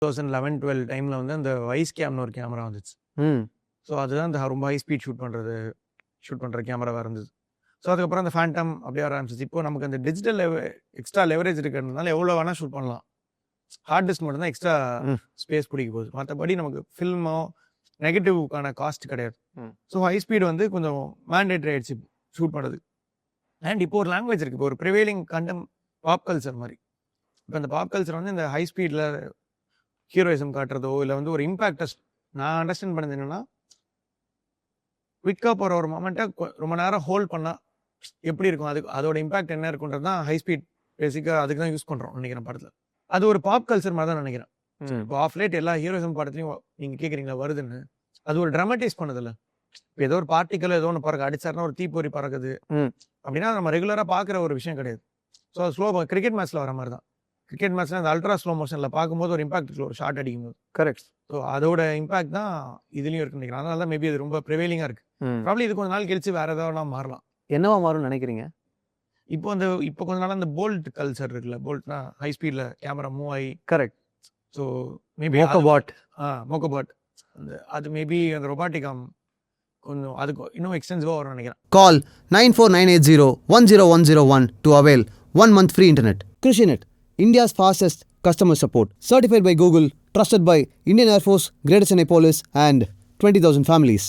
2011-12 டைமில் வந்து அந்த வைஸ் கேம்னு ஒரு கேமரா வந்துச்சு. ஸோ அதுதான் அந்த ரொம்ப ஹை ஸ்பீட் ஷூட் பண்ணுற கேமராவாக இருந்தது. ஸோ அதுக்கப்புறம் அந்த ஃபேண்டம் அப்படியே வர ஆரம்பிச்சிச்சு. இப்போ நமக்கு அந்த டிஜிட்டல் எக்ஸ்ட்ரா லெவரேஜ் இருக்கிறதுனால எவ்வளோ வேணால் ஷூட் பண்ணலாம். ஹார்ட் டிஸ்க் மட்டும் தான் எக்ஸ்ட்ரா ஸ்பேஸ் பிடிக்க போகுது. மற்றபடி நமக்கு ஃபில்மோ நெகட்டிவ்க்கான காஸ்ட் கிடையாது. ஸோ ஹை ஸ்பீடு வந்து கொஞ்சம் மேண்டேட்ரி ஆயிடுச்சு ஷூட் பண்ணுறது. அண்ட் இப்போ ஒரு லாங்குவேஜ் இருக்குது. இப்போ ஒரு ப்ரிவேலிங் கண்டென்ட் பாப் கல்ச்சர் மாதிரி. இப்போ அந்த பாப் கல்ச்சர் வந்து இந்த ஹை ஸ்பீடில் ஹீரோயிசம் காட்டுறதோ இல்லை வந்து ஒரு இம்பாக்டை நான் அண்டர்ஸ்டாண்ட் பண்ணது என்னென்னா, குவிக்காக போகிற ஒரு மொமெண்ட்டை ரொம்ப நேரம் ஹோல்ட் பண்ணால் எப்படி இருக்கும், அதோட இம்பாக்ட் என்ன இருக்குன்றது தான் ஹை ஸ்பீட் பேசிக்காக அதுக்கு தான் யூஸ் பண்ணுறோம் நினைக்கிறேன் படத்தில். அது ஒரு பாப் கல்ச்சர் மாதிரி தான் நினைக்கிறேன். இப்போ ஆஃப் லேட் எல்லா ஹீரோயிசம் படத்துலையும் நீங்கள் கேட்குறீங்களா வருதுன்னு, அது ஒரு ட்ராமடைஸ் பண்ணுதில்ல. இப்போ ஏதோ ஒரு பார்ட்டிக்கல் ஏதோ ஒன்று பறக்க அடிச்சாருன்னா ஒரு தீப்பொறி பறக்குது அப்படின்னா நம்ம ரெகுலராக பார்க்குற ஒரு விஷயம் கிடையாது. ஸோ அது ஸ்லோ கிரிக்கெட் மேட்ச்சில் வர மாதிரி தான். கிரிக்கெட் மேட்ச்சில் அந்த அல்ட்ரா ஸ்லோ மோஷனில் பார்க்கும்போது ஒரு இம்பாக்ட் ஒரு ஷார்ட் அடிக்கும்போது. கரெக்ட். ஸோ அதோட இம்பாக்ட் தான் இதுலேயும் இருக்குன்னு நினைக்கிறேன். அதனால தான் மேபி அது ரொம்ப ப்ரிவேலிங்காக இருக்குது. ப்ராப்ளி இது கொஞ்ச நாள் கழிச்சு வேறு ஏதாவது மாறலாம். என்னவா மாறும்னு நினைக்கிறீங்க? இப்போ கொஞ்ச நாள் அந்த போல்ட் கல்ச்சர் இருக்குல்ல, போல்ட்னா ஹை ஸ்பீடில் கேமரா மூவ் ஆகி. கரெக்ட். ஸோ மேபி மோக்கோபாட் அது மேபி அந்த ரொபாட்டிக் கொஞ்சம் அதுக்கு இன்னும் எக்ஸ்டென்சிவாக வரும்னு நினைக்கிறேன். Call 9498010101 to avail 1 month free internet. Krishinet, India's fastest customer support. Certified by Google, trusted by Indian Air Force, Greater Chennai Police and 20,000 families.